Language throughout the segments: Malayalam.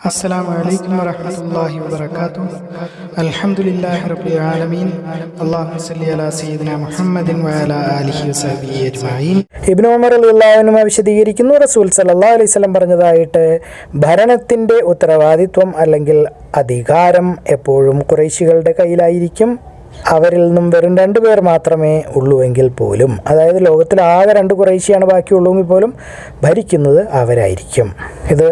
അസ്സലാമു അലൈക്കും വറഹ്മത്തുള്ളാഹി വബറകാതുഹു. അൽഹംദുലില്ലാഹി റബ്ബിൽ ആലമീൻ. അല്ലാഹുമ്മ സ്വല്ലി അലാ സയ്യിദിനാ മുഹമ്മദിൻ വഅലാ ആലിഹി വസഹ്ബിഹി അജ്മഈൻ. ഇബ്നു ഉമർ റളിയല്ലാഹു അൻഹു വിശദീകരിക്കുന്നു, റസൂൽ സല്ലല്ലാഹു അലൈഹി വസല്ലം പറഞ്ഞതായിട്ട്, ഭരണത്തിൻ്റെ ഉത്തരവാദിത്വം അല്ലെങ്കിൽ അധികാരം എപ്പോഴും ഖുറൈശികളുടെ കയ്യിലായിരിക്കും. അവരിൽ നിന്നും വെറും 2 പേർ മാത്രമേ ഉള്ളൂവെങ്കിൽ പോലും, അതായത് ലോകത്തിൽ ആകെ 2 ഖുറൈശിയാണ് ബാക്കിയുള്ളൂവെങ്കിൽ പോലും ഭരിക്കുന്നത് അവരായിരിക്കും. ഇത്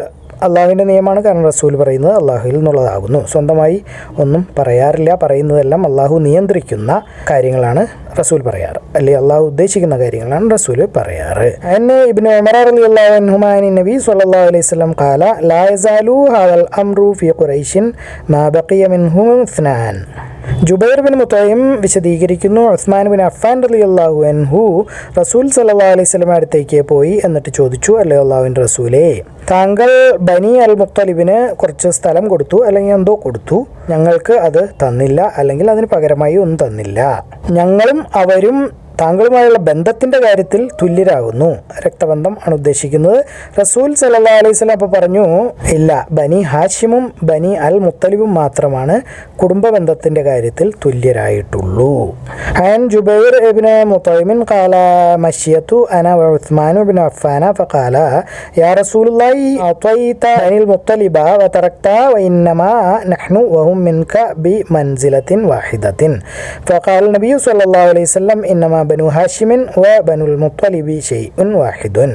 അള്ളാഹുവിൻ്റെ നിയമമാണ്. കാരണം റസൂൽ പറയുന്നത് അള്ളാഹുവിൽ നിന്നുള്ളതാകുന്നു. സ്വന്തമായി ഒന്നും പറയാറില്ല. പറയുന്നതെല്ലാം അള്ളാഹു നിയന്ത്രിക്കുന്ന കാര്യങ്ങളാണ് റസൂൽ പറയാറ്, അല്ലെങ്കിൽ അള്ളാഹു ഉദ്ദേശിക്കുന്ന കാര്യങ്ങളാണ് റസൂൽ പറയാറ്. അന്നെ ഇബ്നു ഉമർ റളിയല്ലാഹു അൻഹുമാ അൻ നബി സ്വല്ലല്ലാഹു അലൈഹി വസല്ലം ഖാല ലാ യസാലു ഹാദൽ അംറു ഫീ ഖുറൈശിൻ മാ ബഖിയ മിൻഹും ഇസ്നാൻ. ജുബൈർ ബിൻ മുത്തയിം വിശദീകരിക്കുന്നു, ഉസ്മാൻ ബിൻ അഫ്ഫാൻ റളിയല്ലാഹു അൻഹു റസൂൽ സല്ലല്ലാഹു അലൈഹി വസല്ലം അടുത്തേക്ക് പോയി. എന്നിട്ട് ചോദിച്ചു, അല്ലേ അള്ളാഹുവിൻ്റെ റസൂലേ, താങ്കൾ ബനി അൽ മുത്തലിബിന് കുറച്ച് സ്ഥലം കൊടുത്തു, അല്ലെങ്കിൽ എന്തോ കൊടുത്തു, ഞങ്ങൾക്ക് അത് തന്നില്ല, അല്ലെങ്കിൽ അതിന് പകരമായി ഒന്നും തന്നില്ല. ഞങ്ങളും അവരും താങ്കളുമായുള്ള ബന്ധത്തിൻ്റെ കാര്യത്തിൽ തുല്യരാകുന്നു. രക്തബന്ധം ആണ് ഉദ്ദേശിക്കുന്നത്. റസൂൽ സല്ലല്ലാഹു അലൈഹി വസല്ലം അപ്പോൾ പറഞ്ഞു, ഇല്ല, ബനി ഹാഷിമും ബനി അൽ മുത്തലിബും മാത്രമാണ് കുടുംബ ബന്ധത്തിൻ്റെ കാര്യത്തിൽ തുല്യരായിട്ടുള്ളൂ. അൻ ജുബൈർ ഇബ്നു മുത്തയിമിൻ ഖാല മശിയതു അന വ ഉസ്മാൻ ഇബ്നു അഫ്ഫാന ഫഖാല യാ റസൂലുള്ളാഹി അതൈത ബനിൽ മുത്തലിബ വ തറക്ത വ ഇന്നമാ നഹ്നു വഹും മിൻക ബി മൻസിലത്തിൻ വാഹിദത്തിൻ. ഫഖാല നബി സല്ലല്ലാഹു അലൈഹി വസല്ലം ഇന്നമാ ബനു ഹാഷിമിൻ വ ബനുൽ മുത്തലിബി ഷൈഉൻ വാഹിദുൻ.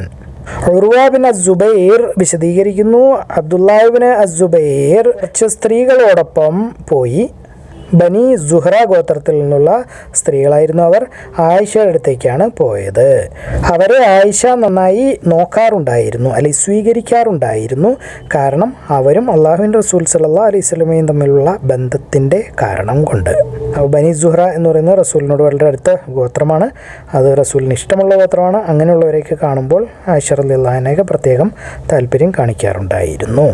ഉർവ ബിൻ അസ്സുബൈർ വിശദീകരിക്കുന്നു, അബ്ദുല്ലാഹി ബിൻ അസ്സുബൈർ കുറച്ച് സ്ത്രീകളോടൊപ്പം പോയി. ബനി സുഹ്റ ഗോത്രത്തിൽ നിന്നുള്ള സ്ത്രീകളായിരുന്നു അവർ. ആയിഷയുടെ അടുത്തേക്കാണ് പോയത്. അവരെ ആയിഷ നന്നായി നോക്കാറുണ്ടായിരുന്നു, അല്ലെങ്കിൽ സ്വീകരിക്കാറുണ്ടായിരുന്നു. കാരണം അവരും അള്ളാഹുവിൻ്റെ റസൂൽ സല്ലല്ലാഹു അലൈഹി വസല്ലമയും തമ്മിലുള്ള ബന്ധത്തിൻ്റെ കാരണം കൊണ്ട്. ബനി സുഹ്റ എന്ന് പറയുന്നത് റസൂലിനോട് വളരെ അടുത്ത ഗോത്രമാണ്. അത് റസൂലിന് ഇഷ്ടമുള്ള ഗോത്രമാണ്. അങ്ങനെയുള്ളവരെയൊക്കെ കാണുമ്പോൾ ആയിഷ റളിയല്ലാഹു അൻഹ പ്രത്യേകം താല്പര്യം കാണിക്കാറുണ്ടായിരുന്നു.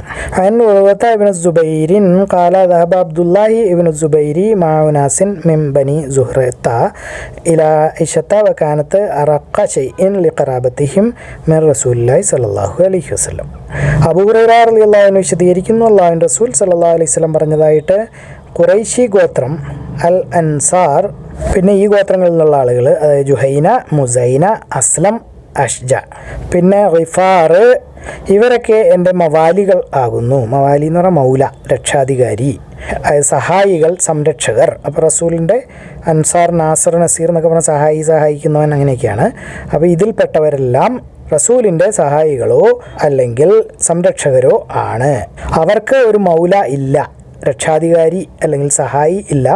അൻ ഉർവത ഇബ്നു സുബൈരിൻ ഖാല ദഹബ അബ്ദുല്ലാഹി ഇബ്നു സുബൈരി മാഉനാസിൻ മിൻ ബനി സുഹ്റത ഇലാ ഇശത വകാനത്ത് അറഖ ഷൈഇൻ ലിഖറാബതിഹിം മിൻ റസൂലില്ലാഹി സ്വല്ലല്ലാഹു അലൈഹി വസല്ലം. അബൂ ഹുറൈറ റളിയല്ലാഹു അൻഹു വിശദീകരിക്കുന്നു, അല്ലാഹുവിൻ്റെ റസൂൽ സ്വല്ലല്ലാഹു അലൈഹി വസല്ലം പറഞ്ഞതായിട്ട്, ഖുറൈശി ഗോത്രം, അൽ അൻസാർ, പിന്നെ ഈ ഗോത്രങ്ങളിൽ നിന്നുള്ള ആളുകൾ, അതായത് ജുഹൈന, മുസൈന, അസ്ലം, അഷ്ജ, പിന്നെ ഗിഫാർ, ഇവരൊക്കെ എൻ്റെ മവാലികൾ ആകുന്നു. മവാലി എന്ന് പറഞ്ഞാൽ മൗല, രക്ഷാധികാരി, സഹായികൾ, സംരക്ഷകർ. അപ്പോൾ റസൂലിൻ്റെ അൻസാർ, നാസർ, നസീർ എന്നൊക്കെ പറഞ്ഞാൽ സഹായിക്കുന്നവൻ, അങ്ങനെയൊക്കെയാണ്. അപ്പോൾ ഇതിൽപ്പെട്ടവരെല്ലാം റസൂലിൻ്റെ സഹായികളോ അല്ലെങ്കിൽ സംരക്ഷകരോ ആണ്. അവർക്ക് ഒരു മൗല ഇല്ല, രക്ഷാധികാരി അല്ലെങ്കിൽ സഹായി ഇല്ല,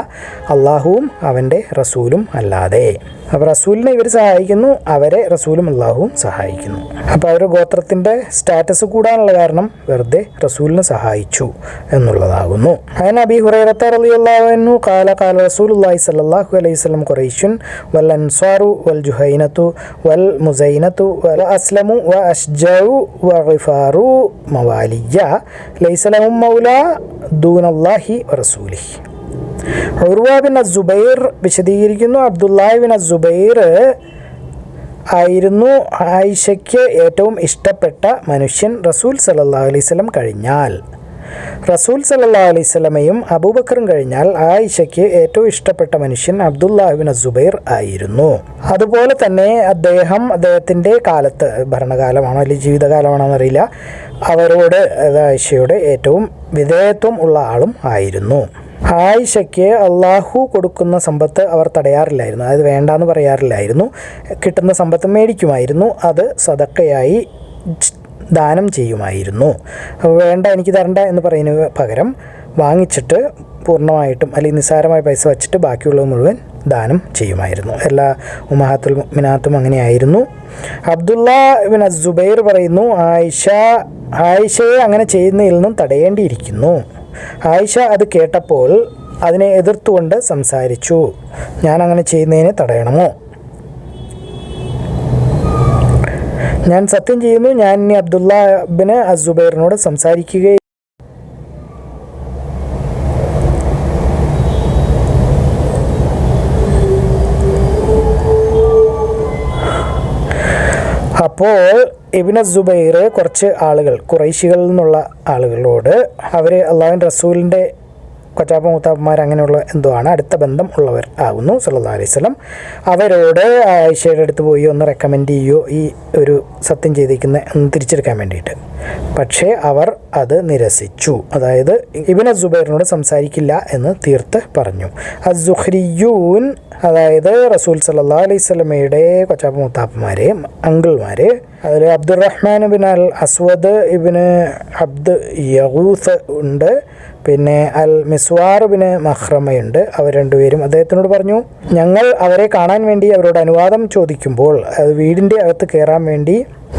അള്ളാഹുവും അവൻ്റെ റസൂലും അല്ലാതെ. അപ്പോൾ റസൂലിനെ ഇവർ സഹായിക്കുന്നു, അവരെ റസൂലും അള്ളാഹുവും സഹായിക്കുന്നു. അപ്പോൾ അവർ ഗോത്രത്തിൻ്റെ സ്റ്റാറ്റസ് കൂടാനുള്ള കാരണം വെറുതെ റസൂലിനെ സഹായിച്ചു എന്നുള്ളതാകുന്നു. അൻ അബീ ഹുറൈറത റളിയല്ലാഹു അൻഹു ഖാല ഖാല റസൂലുള്ളാഹി സ്വല്ലല്ലാഹു അലൈഹി വസല്ലം ഖുറൈശുൻ വൽ അൻസാറു വൽ ജുഹൈനതു വൽ മുസൈനതു വൽ അസ്ലമു വ അഷ്ജഉ വ ഗിഫാറു മവാലിയ ലൈസ ലഹും മൗലാ ദൂനല്ലാഹി വ റസൂലിഹി. ഉർവ ബിൻ അസ്സുബൈർ വിശദീകരിക്കുന്നു, അബ്ദുല്ലാഹി ബിൻ അസ്സുബൈർ ആയിരുന്നു ആയിഷയ്ക്ക് ഏറ്റവും ഇഷ്ടപ്പെട്ട മനുഷ്യൻ റസൂൽ സല്ലല്ലാഹു അലൈഹി വസല്ലം കഴിഞ്ഞാൽ. റസൂൽ സല്ലല്ലാഹു അലൈഹി വസല്ലമയും അബൂബക്കറും കഴിഞ്ഞാൽ ആയിഷയ്ക്ക് ഏറ്റവും ഇഷ്ടപ്പെട്ട മനുഷ്യൻ അബ്ദുല്ലാഹി ബിൻ അസ്സുബൈർ ആയിരുന്നു. അതുപോലെ തന്നെ അദ്ദേഹത്തിൻ്റെ കാലത്ത്, ഭരണകാലമാണോ അല്ലെങ്കിൽ ജീവിതകാലമാണോ എന്നറിയില്ല, അവരോട്, ആയിഷയോട് ഏറ്റവും വിധേയത്വം ഉള്ള ആളും ആയിരുന്നു. ആയിഷയ്ക്ക് അള്ളാഹു കൊടുക്കുന്ന സമ്പത്ത് അവർ തടയാറില്ലായിരുന്നു, അതായത് വേണ്ടാന്ന് പറയാറില്ലായിരുന്നു. കിട്ടുന്ന സമ്പത്ത് മേടിക്കുമായിരുന്നു, അത് സദക്കയായി ദാനം ചെയ്യുമായിരുന്നു. വേണ്ട, എനിക്ക് തരണ്ട എന്ന് പറയുന്നതിന് പകരം വാങ്ങിച്ചിട്ട് പൂർണ്ണമായിട്ടും അല്ലെങ്കിൽ നിസ്സാരമായ പൈസ വച്ചിട്ട് ബാക്കിയുള്ളത് മുഴുവൻ ദാനം ചെയ്യുമായിരുന്നു. എല്ലാ ഉമ്മഹാത്തുൽ മുഅ്മിനാത്തും അങ്ങനെയായിരുന്നു. അബ്ദുല്ലാഹ് ബിൻ അസ്സുബൈർ പറയുന്നു, ആയിഷയെ അങ്ങനെ ചെയ്യുന്നതിൽ നിന്നും തടയേണ്ടിയിരിക്കുന്നു. ആയിഷ അത് കേട്ടപ്പോൾ അതിനെ എതിർത്തുകൊണ്ട് സംസാരിച്ചു, ഞാൻ അങ്ങനെ ചെയ്യുന്നതിനെ തടയണമോ? ഞാൻ സത്യം ചെയ്യുന്നു, ഞാൻ ഇനി അബ്ദുല്ലാഹ് ബിൻ അസ്സുബൈറിനോട് സംസാരിക്കുകയും അപ്പോൾ ഇബ്നു സുബൈർ കുറച്ച് ആളുകൾ ഖുറൈശികളിൽ നിന്നുള്ള ആളുകളോട് അവർ അള്ളാഹുവിൻ്റെ റസൂലിൻ്റെ കൊച്ചാപ്പ മൂത്താപ്പന്മാർ അങ്ങനെയുള്ള എന്തോ ആണ്, അടുത്ത ബന്ധം ഉള്ളവർ ആകുന്നു സല്ലല്ലാഹു അലൈഹി വസല്ലം. അവരോട് ആയിഷയുടെ അടുത്ത് പോയി ഒന്ന് റെക്കമെൻഡ് ചെയ്യുമോ ഈ ഒരു സത്യം ചെയ്തിരിക്കുന്ന ഒന്ന് തിരിച്ചെടുക്കാൻ വേണ്ടിയിട്ട്. പക്ഷേ അവർ അത് നിരസിച്ചു. അതായത് ഇബ്നു സുബൈറിനോട് സംസാരിക്കില്ല എന്ന് തീർത്ത് പറഞ്ഞു. അസ്സുഹ്രിയൂൻ, അതായത് റസൂൽ സല്ലല്ലാഹു അലൈഹി വസല്ലമയുടെ കൊച്ചാപ്പ മൂത്താപ്പന്മാരെ അങ്കിൾമാർ, അതിൽ അബ്ദുറഹ്മാൻ ബിൻ അൽ അസ്വദ് ഇബ്ന് അബ്ദ് യഗൂസ് ഉണ്ട്, പിന്നെ അൽ മിസ്വാർ ബിൻ മഖ്റമയുണ്ട്. അവർ രണ്ടുപേരും അദ്ദേഹത്തിനോട് പറഞ്ഞു, ഞങ്ങൾ അവരെ കാണാൻ വേണ്ടി അവരോട് അനുവാദം ചോദിക്കുമ്പോൾ അത് വീടിൻ്റെ അകത്ത് കയറാൻ വേണ്ടി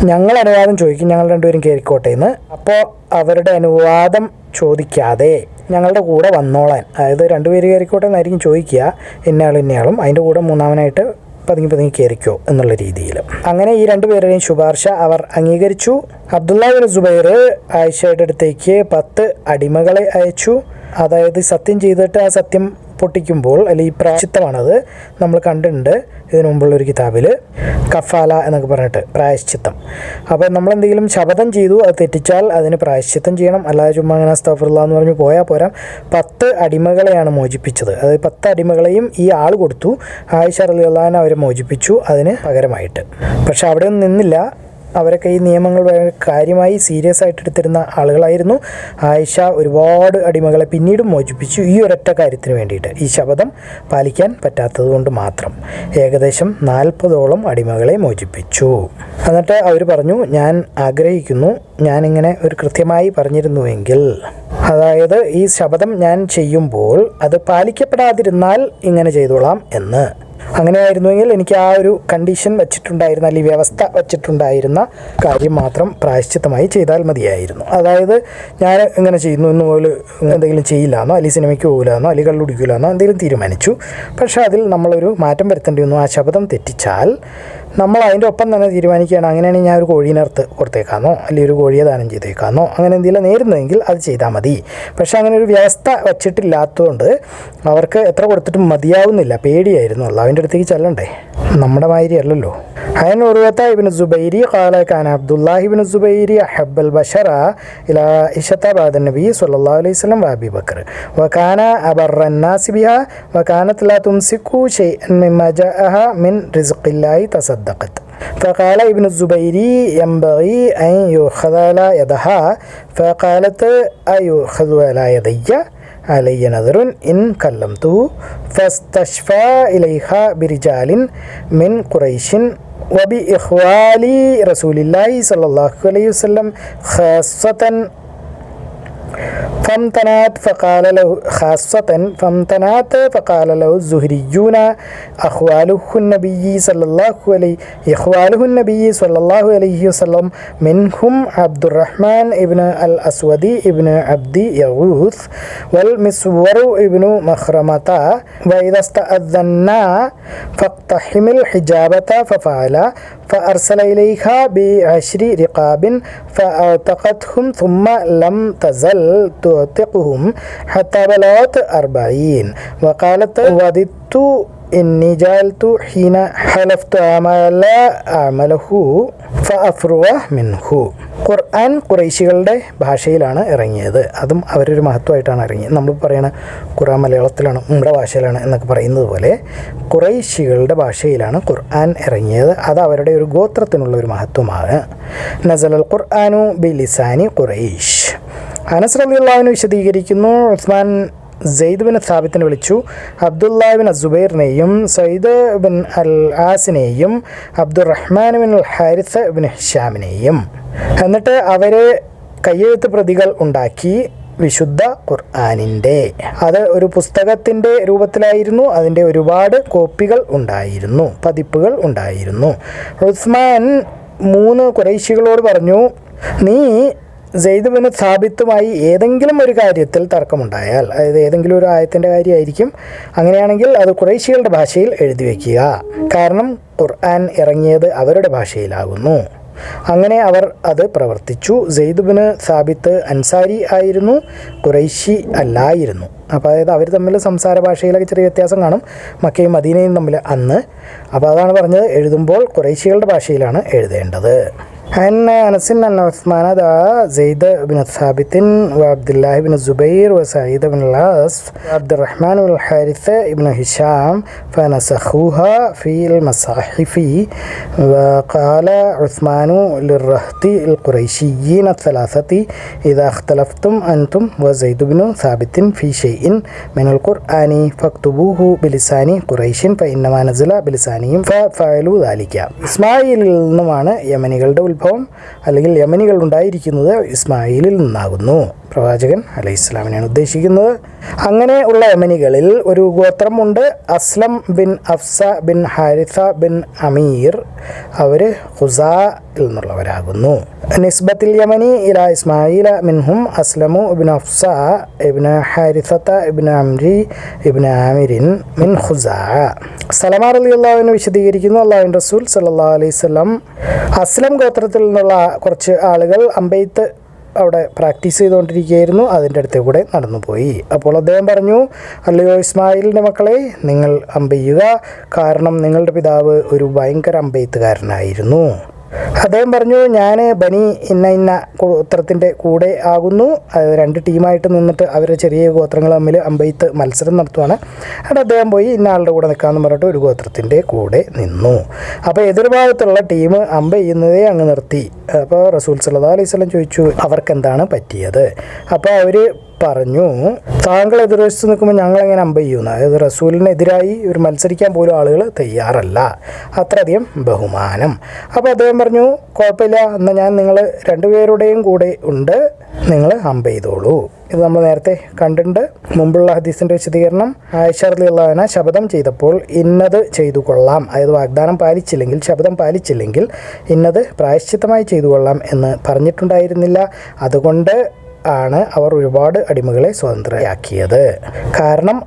ഞങ്ങൾ അനുവാദം ചോദിക്കും, ഞങ്ങൾ രണ്ടുപേരും കയറിക്കോട്ടെ എന്ന്. അപ്പോൾ അവരുടെ അനുവാദം ചോദിക്കാതെ ഞങ്ങളുടെ കൂടെ വന്നോളാൻ, അതായത് രണ്ടുപേര് കയറിക്കോട്ടെ എന്നായിരിക്കും ചോദിക്കുക, ഇന്നയാളും അതിൻ്റെ കൂടെ മൂന്നാമനായിട്ട് പതുങ്ങി കയറിക്കോ എന്നുള്ള രീതിയിൽ. അങ്ങനെ ഈ രണ്ടുപേരുടെയും ശുപാർശ അവർ അംഗീകരിച്ചു. അബ്ദുല്ലാഹ് ബിൻ സുബൈർ ആയിഷയുടെ അടുത്തേക്ക് 10 അടിമകളെ അയച്ചു. അതായത് സത്യം ചെയ്തിട്ട് ആ സത്യം പൊട്ടിക്കുമ്പോൾ അല്ലെങ്കിൽ ഈ പ്രായശ്ചിത്തമാണത് നമ്മൾ കണ്ടിട്ടുണ്ട് ഇതിനു മുമ്പുള്ള ഒരു കിതാബിൽ, കഫാല എന്നൊക്കെ പറഞ്ഞിട്ട് പ്രായശ്ചിത്തം. അപ്പോൾ നമ്മളെന്തെങ്കിലും ശപഥം ചെയ്തു അത് തെറ്റിച്ചാൽ അതിന് പ്രായശ്ചിത്തം ചെയ്യണം, അല്ലാതെ ചുമ്മാ അങ്ങനെ അസ്തഗ്ഫിറുല്ലാഹ് എന്ന് പറഞ്ഞ് പോയാൽ പോരാ. 10 അടിമകളെയാണ് മോചിപ്പിച്ചത്. അതായത് 10 അടിമകളെയും ഈ ആൾ കൊടുത്തു. ആയിഷ റളിയല്ലാഹു അൻഹ അവരെ മോചിപ്പിച്ചു അതിന് പകരമായിട്ട്. പക്ഷെ അവിടെ ഒന്നും നിന്നില്ല. അവരൊക്കെ ഈ നിയമങ്ങൾ കാര്യമായി സീരിയസ് ആയിട്ട് എടുത്തിരുന്ന ആളുകളായിരുന്നു. ആയിഷ ഒരുപാട് അടിമകളെ പിന്നീട് മോചിപ്പിച്ചു ഈ ഒരൊറ്റ കാര്യത്തിന് വേണ്ടിയിട്ട്, ഈ ശപഥം പാലിക്കാൻ പറ്റാത്തത് കൊണ്ട് മാത്രം. ഏകദേശം 40ഓളം അടിമകളെ മോചിപ്പിച്ചു. എന്നിട്ട് അവർ പറഞ്ഞു, ഞാൻ ആഗ്രഹിക്കുന്നു, ഞാനിങ്ങനെ ഒരു കൃത്യമായി പറഞ്ഞിരുന്നുവെങ്കിൽ, അതായത് ഈ ശപഥം ഞാൻ ചെയ്യുമ്പോൾ അത് പാലിക്കപ്പെടാതിരുന്നാൽ ഇങ്ങനെ ചെയ്തോളാം എന്ന്. അങ്ങനെയായിരുന്നുവെങ്കിൽ എനിക്ക് ആ ഒരു കണ്ടീഷൻ വെച്ചിട്ടുണ്ടായിരുന്ന അല്ലെങ്കിൽ വ്യവസ്ഥ വെച്ചിട്ടുണ്ടായിരുന്ന കാര്യം മാത്രം പ്രായശ്ചിത്തമായി ചെയ്താൽ മതിയായിരുന്നു. അതായത് ഞാൻ ഇങ്ങനെ ചെയ്യുന്നു എന്ന് പോലെ എന്തെങ്കിലും ചെയ്യില്ലാന്നോ അല്ലെങ്കിൽ സിനിമയ്ക്ക് പോകില്ലാന്നോ അല്ലെങ്കിൽ കള്ളുടിക്കില്ലാന്നോ എന്തെങ്കിലും തീരുമാനിച്ചു. പക്ഷേ അതിൽ നമ്മളൊരു മാറ്റം വരുത്തേണ്ടി വന്നു. ആ ശബ്ദം തെറ്റിച്ചാൽ നമ്മൾ അതിൻ്റെ ഒപ്പം തന്നെ തീരുമാനിക്കുകയാണ്, അങ്ങനെയാണെങ്കിൽ ഞാൻ ഒരു കോഴീനർത്ത് കൊടുത്തേക്കാന്നോ അല്ലെങ്കിൽ ഒരു കോഴിയെ ദാനം ചെയ്തേക്കാന്നോ അങ്ങനെ എന്തെങ്കിലും നേരുന്നതെങ്കിൽ അത് ചെയ്താൽ മതി. പക്ഷേ അങ്ങനെ ഒരു വ്യവസ്ഥ വച്ചിട്ടില്ലാത്തതുകൊണ്ട് അവർക്ക് എത്ര കൊടുത്തിട്ടും മതിയാവുന്നില്ല. പേടിയായിരുന്നു, അള്ളാഹുവിൻ്റെ അടുത്തേക്ക് ചെല്ലണ്ടേ, നമ്മുടെ മാതിരി അല്ലല്ലോ. عن عروة بن الزبير قال كان عبد الله بن الزبير أحب البشر إلى عائشة بعد النبي صلى الله عليه وسلم وأبي بكر وكان أبر الناس بها وكانت لا تمسك شيئا مما جاءها من رزق الله تصدقت. فقال ابن الزبير ينبغي أن يؤخذ على يدها فقالت أيؤخذ على يدي علي نذر إن كلمته فاستشفى إليها برجال من قريش وبإخوال رسول الله صلى الله عليه وسلم خاصة فامتنعت فقال له الزهريون إخواله النبي صلى الله عليه وسلم منهم عبد الرحمن ابن الأسود ابن عبد يغوث والمسور ابن مخرمة وإذا استأذنا فاقتحم الحجابة ففعل فأرسل إليها ب10 رقاب فأعتقتهم ثم لم تزل تعتقهم حتى بلغت 40 وقالت وددت إني جعلت حين حلفت أعمله فأفرغ منه. ഖുർആൻ ഖുറൈശികളുടെ ഭാഷയിലാണ് ഇറങ്ങിയത്. അതും അവരൊരു മഹത്വമായിട്ടാണ് ഇറങ്ങിയത്. നമ്മൾ പറയണ ഖുർആൻ മലയാളത്തിലാണ്, നമ്മുടെ ഭാഷയിലാണ് എന്നൊക്കെ പറയുന്നത് പോലെ ഖുറൈശികളുടെ ഭാഷയിലാണ് ഖുർആൻ ഇറങ്ങിയത്. അത് അവരുടെ ഒരു ഗോത്രത്തിനുള്ള ഒരു മഹത്വമാണ്. നസലൽ ഖുർആനു ബിലിസാനി ഖുറൈശ്. അനസ് റളിയല്ലാഹു അൻഹു വിശദീകരിക്കുന്നു, ഉസ്മാൻ സെയ്ദ് ബിൻ സാബിത്തിനെ വിളിച്ചു. അബ്ദുല്ലാഹ് ബിൻ സുബൈറിനെയും സയ്യിദ് ബിൻ അൽ ആസിനെയും അബ്ദുറഹ്മാൻ ബിൻ അൽ ഹാരിസ് ബിൻ ഹിഷാമിനെയും, എന്നിട്ട് അവരെ കയ്യെഴുത്ത് പ്രതികൾ ഉണ്ടാക്കി വിശുദ്ധ ഖുർആനിൻ്റെ. അത് ഒരു പുസ്തകത്തിൻ്റെ രൂപത്തിലായിരുന്നു. അതിൻ്റെ ഒരുപാട് കോപ്പികൾ ഉണ്ടായിരുന്നു, പതിപ്പുകൾ ഉണ്ടായിരുന്നു. ഉസ്മാൻ 3 ഖുറൈശികളോട് പറഞ്ഞു, നീ സെയ്ദ് ബിൻ സാബിത്തുമായി ഏതെങ്കിലും ഒരു കാര്യത്തിൽ തർക്കമുണ്ടായാൽ, അതായത് ഏതെങ്കിലും ഒരു ആയത്തിൻ്റെ കാര്യമായിരിക്കും, അങ്ങനെയാണെങ്കിൽ അത് ഖുറൈശികളുടെ ഭാഷയിൽ എഴുതി വയ്ക്കുക. കാരണം ഖുർആൻ ഇറങ്ങിയത് അവരുടെ ഭാഷയിലാകുന്നു. അങ്ങനെ അവർ അത് പ്രവർത്തിച്ചു. സെയ്ദ് ബിൻ സാബിത്ത് അൻസാരി ആയിരുന്നു, ഖുറൈശി അല്ലായിരുന്നു. അപ്പോൾ അതായത് അവർ തമ്മിൽ സംസാര ഭാഷയിലൊക്കെ ചെറിയ വ്യത്യാസം കാണും, മക്കയും മദീനയും തമ്മിൽ അന്ന്. അപ്പോൾ അതാണ് പറഞ്ഞത്, എഴുതുമ്പോൾ ഖുറൈശികളുടെ ഭാഷയിലാണ് എഴുതേണ്ടത്. عن أنس أن عثمان دعا زيد بن ثابت وعبد الله بن الزبير وسعيد بن العاص وعبد الرحمن بن الحارث بن هشام فنسخوها في المصاحف وقال عثمان للرهط القريشيين الثلاثة إذا اختلفتم أنتم وزيد بن ثابت في شيء من القرآن فاكتبوه بلسان قريش فإنما نزل بلسانهم ففعلوا ذلك. ഇസ്മായിലിൽ നിന്നുമാണ് യമനികളുടെ ഉത്ഭവം, അല്ലെങ്കിൽ യമനികൾ ഉണ്ടായിരിക്കുന്നത് ഇസ്മായിലിൽ നിന്നാകുന്നു. പ്രവാചകൻ അലൈഹി ഇസ്ലാമിനെയാണ് ഉദ്ദേശിക്കുന്നത്. അങ്ങനെ ഉള്ള യമനികളിൽ ഒരു ഗോത്രമുണ്ട്, അസ്ലം ബിൻ അഫ്സ ബിൻ ഹാരിസ ബിൻ അമീർ. അവർ ഖുസായിൽ നിന്നുള്ളവരാകുന്നു. നിസ്ബത്തിൽ യമനി ഇല ഇസ്മായില മിൻഹും അസ്ലമു ഇബ്ൻ അഫ്സ ഇബ്ൻ ഹാരിസത ഇബ്ൻ അംരി ഇബ്ൻ ആമിരിൻ മിൻ ഖുസാ. സലമ റളിയല്ലാഹു അൻഹു വിശദീകരിക്കുന്നു, അല്ലാഹുവിൻ്റെ റസൂൽ സല്ലല്ലാഹു അലൈഹി വസല്ലം അസ്ലം ഗോത്രത്തിൽ നിന്നുള്ള കുറച്ച് ആളുകൾ അമ്പെയ്ത്ത് അവിടെ പ്രാക്ടീസ് ചെയ്തുകൊണ്ടിരിക്കുകയായിരുന്നു. അതിൻ്റെ അടുത്ത് കൂടെ നടന്നുപോയി. അപ്പോൾ അദ്ദേഹം പറഞ്ഞു, അല്ലയോ ഇസ്മായിലിൻ്റെ മക്കളെ, നിങ്ങൾ അമ്പെയ്യുക, കാരണം നിങ്ങളുടെ പിതാവ് ഒരു ഭയങ്കര അമ്പെയ്ത്തുകാരനായിരുന്നു. അദ്ദേഹം പറഞ്ഞു, ഞാൻ ബനി ഇന്ന ഗോത്രത്തിൻ്റെ കൂടെ ആകുന്നു. രണ്ട് ടീമായിട്ട് നിന്നിട്ട് അവരുടെ ചെറിയ ഗോത്രങ്ങൾ തമ്മിൽ അമ്പെയ്ത്ത് മത്സരം നടത്തുവാണ്. അവിടെ അദ്ദേഹം പോയി ഇന്ന ആളുടെ കൂടെ നിൽക്കാമെന്ന് പറഞ്ഞിട്ട് ഒരു ഗോത്രത്തിൻ്റെ കൂടെ നിന്നു. അപ്പോൾ എതിർഭാഗത്തുള്ള ടീം അമ്പെയ്യുന്നതേ അങ്ങ് നിർത്തി. അപ്പോൾ റസൂൽ സല്ലല്ലാഹു അലൈഹി വസല്ലം ചോദിച്ചു, അവർക്കെന്താണ് പറ്റിയത്? അപ്പോൾ അവർ പറഞ്ഞു, താങ്കൾ എതിർവശത്ത് നിൽക്കുമ്പോൾ ഞങ്ങളെങ്ങനെ അമ്പെയ്യുന്നു? അതായത് റസൂലിനെതിരായി ഒരു മത്സരിക്കാൻ പോലും ആളുകൾ തയ്യാറല്ല, അത്രയധികം ബഹുമാനം. അപ്പോൾ അദ്ദേഹം പറഞ്ഞു, കുഴപ്പമില്ല, എന്നാൽ ഞാൻ നിങ്ങൾ രണ്ടുപേരുടെയും കൂടെ ഉണ്ട്, നിങ്ങൾ അമ്പെയ്തോളൂ. ഇത് നമ്മൾ നേരത്തെ കണ്ടിട്ടുണ്ട്. മുമ്പുള്ള ഹദീസിൻ്റെ വിശദീകരണം, ആയിഷ റളിയല്ലാഹു അൻഹ ശപഥം ചെയ്തപ്പോൾ ഇന്നത് ചെയ്തു കൊള്ളാം, അതായത് വാഗ്ദാനം പാലിച്ചില്ലെങ്കിൽ, ശപഥം പാലിച്ചില്ലെങ്കിൽ ഇന്നത് പ്രായശ്ചിത്തമായി ചെയ്തു കൊള്ളാം എന്ന് പറഞ്ഞിട്ടുണ്ടായിരുന്നില്ല. അതുകൊണ്ട് ആണ് അവർ ഒരുപാട് അടിമകളെ സ്വതന്ത്രരാക്കിയത്. കാരണം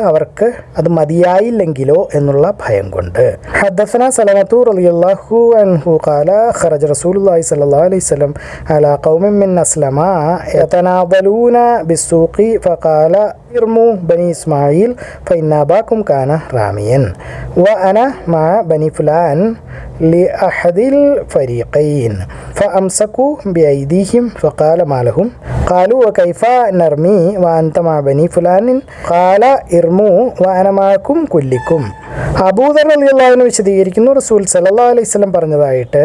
അവർക്ക് അത് മതിയായില്ലെങ്കിലോ എന്നുള്ള ഭയം കൊണ്ട്. ഹദ്ദസന സലമത്തു റളിയല്ലാഹു അൻഹു ഖാല ഖറജ റസൂലുള്ളാഹി സ്വല്ലല്ലാഹു അലൈഹി വസല്ലം അലാ ഖൗമിൻ മിൻ അസ്ലമ യതനാദലൂന ബിസ്സൂഖി ഫഖാല ഇർമു ബനി ഇസ്മായിൽ ഫഇന്ന അബാകും കാന റാമിയൻ വഅന മഅ ബനി ഫുലാൻ ലിഅഹദിൽ ഫരീഖൈൻ ഫഅംസകു ബിഐദിഹിം ഫഖാല മാ ലഹും قالوا وكيف نرمي وأنت مع بني فلان قال ارموا وأنا معكم كلكم. അബൂദർ റളിയല്ലാഹു അൻഹു വിശദീകരിക്കുന്നു, റസൂൽ സല്ലല്ലാഹു അലൈഹി വസല്ലം പറഞ്ഞതായിട്ട്,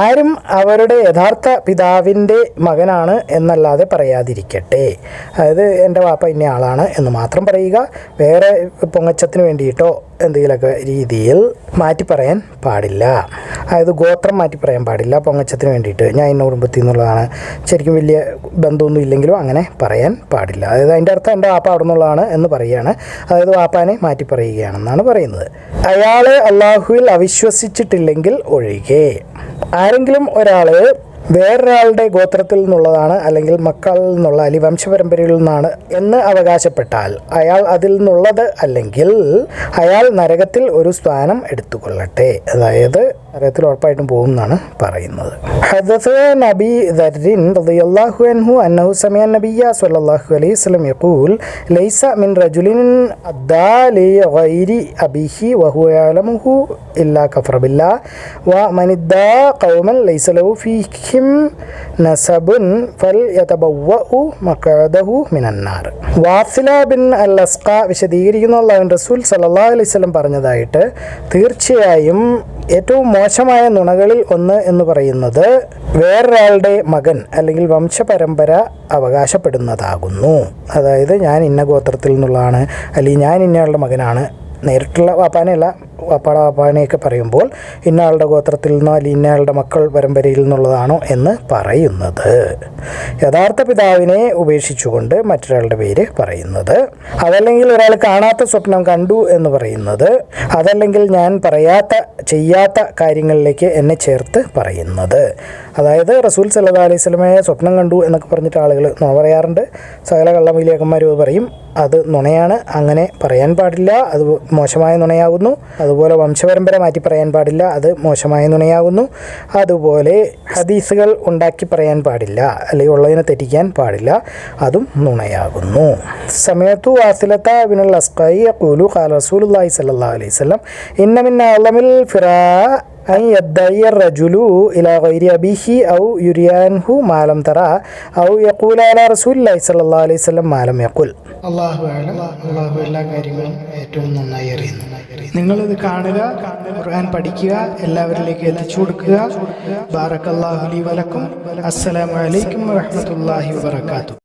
ആരും അവരുടെ യഥാർത്ഥ പിതാവിൻ്റെ മകനാണ് എന്നല്ലാതെ പറയാതിരിക്കട്ടെ. അതായത് എൻ്റെ വാപ്പ ഇന്ന ആളാണ് എന്ന് മാത്രം പറയുക. വേറെ പൊങ്ങച്ചത്തിന് വേണ്ടിയിട്ടോ എന്തെങ്കിലുമൊക്കെ രീതിയിൽ മാറ്റി പറയാൻ പാടില്ല. അതായത് ഗോത്രം മാറ്റി പറയാൻ പാടില്ല. പൊങ്ങച്ചത്തിന് വേണ്ടിയിട്ട് ഞാൻ ഇന്ന കുടുംബത്തിൽ നിന്നുള്ളതാണ്, ശരിക്കും വലിയ ബന്ധമൊന്നും ഇല്ലെങ്കിലും അങ്ങനെ പറയാൻ പാടില്ല. അതായത് അതിൻ്റെ അർത്ഥം എൻ്റെ വാപ്പ അവിടെ നിന്നുള്ളതാണ് എന്ന് പറയുകയാണ്. അതായത് വാപ്പാനെ മാറ്റി പറയുകയാണെന്നാണ് പറയുന്നത്. അയാൾ അള്ളാഹുവിൽ അവിശ്വസിച്ചിട്ടില്ലെങ്കിൽ ഒഴികെ. ആരെങ്കിലും ഒരാൾ വേറൊരാളുടെ ഗോത്രത്തിൽ നിന്നുള്ളതാണ്, അല്ലെങ്കിൽ മക്കളിൽ നിന്നുള്ള, അല്ലെങ്കിൽ വംശപരമ്പരയിൽ നിന്നാണ് എന്ന് അവകാശപ്പെട്ടാൽ അയാൾ അതിൽ നിന്നുള്ളത് അല്ലെങ്കിൽ അയാൾ നരകത്തിൽ ഒരു സ്ഥാനം എടുത്തുകൊള്ളട്ടെ. അതായത് നരകത്തിൽ ഉറപ്പായിട്ടും പോകും എന്നാണ് പറയുന്നത്. ഹദസന അബീ ദർരിൻ റളിയല്ലാഹു അൻഹു അന്നഹു സമിഅ നബിയ്യ സ്വല്ലല്ലാഹു അലൈഹി വസല്ലം യഖൂൽ ലൈസ മിൻ റജുലിൻ അദ്ദാ ലി ഗൈരി അബീഹി വഹുവ യഅലമുഹു ഇല്ലാ കഫറ ബില്ലാഹ് വമൻ ഇദ്ദാ ഖൗമൻ ലൈസ ലഹു ഫീഹിം നസബുൻ ഫൽയതബവ്വഉ മഖഅദഹു മിനന്നാർ. വാസില ബിൻ അൽ അസ്ഖ വിശദീകരിക്കുന്ന അല്ലാഹുവിൻ്റെ റസൂൽ സല്ലല്ലാഹു അലൈഹി വസല്ലം പറഞ്ഞതായിട്ട്, തീർച്ചയായും ഏറ്റവും മോശമായ നുണകളിൽ ഒന്ന് എന്ന് പറയുന്നത് വേറൊരാളുടെ മകൻ അല്ലെങ്കിൽ വംശപരമ്പര അവകാശപ്പെടുന്നതാകുന്നു. അതായത് ഞാൻ ഇന്ന ഗോത്രത്തിൽ നിന്നുള്ളതാണ്, അല്ലെങ്കിൽ ഞാൻ ഇന്നയാളുടെ മകനാണ്. നേരിട്ടുള്ള വാപ്പാനെയല്ല, വാപ്പാടെ വാപ്പാനെയൊക്കെ പറയുമ്പോൾ ഇന്നയാളുടെ ഗോത്രത്തിൽ നിന്നോ അല്ലെങ്കിൽ ഇന്നയാളുടെ മക്കൾ പരമ്പരയിൽ നിന്നുള്ളതാണോ എന്ന് പറയുന്നത്. യഥാർത്ഥ പിതാവിനെ ഉപേക്ഷിച്ചുകൊണ്ട് മറ്റൊരാളുടെ പേര് പറയുന്നത്, അതല്ലെങ്കിൽ ഒരാൾ കാണാത്ത സ്വപ്നം കണ്ടു എന്ന് പറയുന്നത്, അതല്ലെങ്കിൽ ഞാൻ ചെയ്യാത്ത കാര്യങ്ങളിലേക്ക് എന്നെ ചേർത്ത് പറയുന്നത്. അതായത് റസൂൽ സല്ലല്ലാഹു അലൈഹി വസല്ലമയെ സ്വപ്നം കണ്ടു എന്നൊക്കെ പറഞ്ഞിട്ട് ആളുകൾ നുണ പറയാറുണ്ട്. സകല കള്ളമൂലിയാക്കന്മാരും പറയും അത് നുണയാണ്, അങ്ങനെ പറയാൻ പാടില്ല, അത് മോശമായ നുണയാകുന്നു. അതുപോലെ വംശപരമ്പര മാറ്റി പറയാൻ പാടില്ല, അത് മോശമായ നുണയാകുന്നു. അതുപോലെ ഹദീസുകൾ ഉണ്ടാക്കി പറയാൻ പാടില്ല, അല്ലെങ്കിൽ ഉള്ളതിനെ തെറ്റിക്കാൻ പാടില്ല, അതും നുണയാകുന്നു. സമയത്തു വാസിലത ബിനുൽ അസ്ഖായി യഖൂലു ഖാല റസൂലുള്ളാഹി സ്വല്ലല്ലാഹു അലൈഹി വസല്ലം ഇന്ന മിൻ അഅ്ലമിൽ ഫിറാ أن يدعي الرجل إلى غير أبيه أو يريانه ما لم ترى أو يقول على رسول الله صلى الله عليه وسلم ما لم يقل. അള്ളാഹു എല്ലാ കാര്യങ്ങളും ഏറ്റവും നന്നായി അറിയുന്നു. നിങ്ങളിത് കാണുക, ഖുർആൻ പഠിക്കുക, എല്ലാവരിലേക്ക് എത്തിച്ചു കൊടുക്കുക. ബാറക്കല്ലാഹു ലി വലക്കും. അസ്സലാമു അലൈക്കും വറഹ്മത്തുള്ളാഹി വബറകാതുഹു.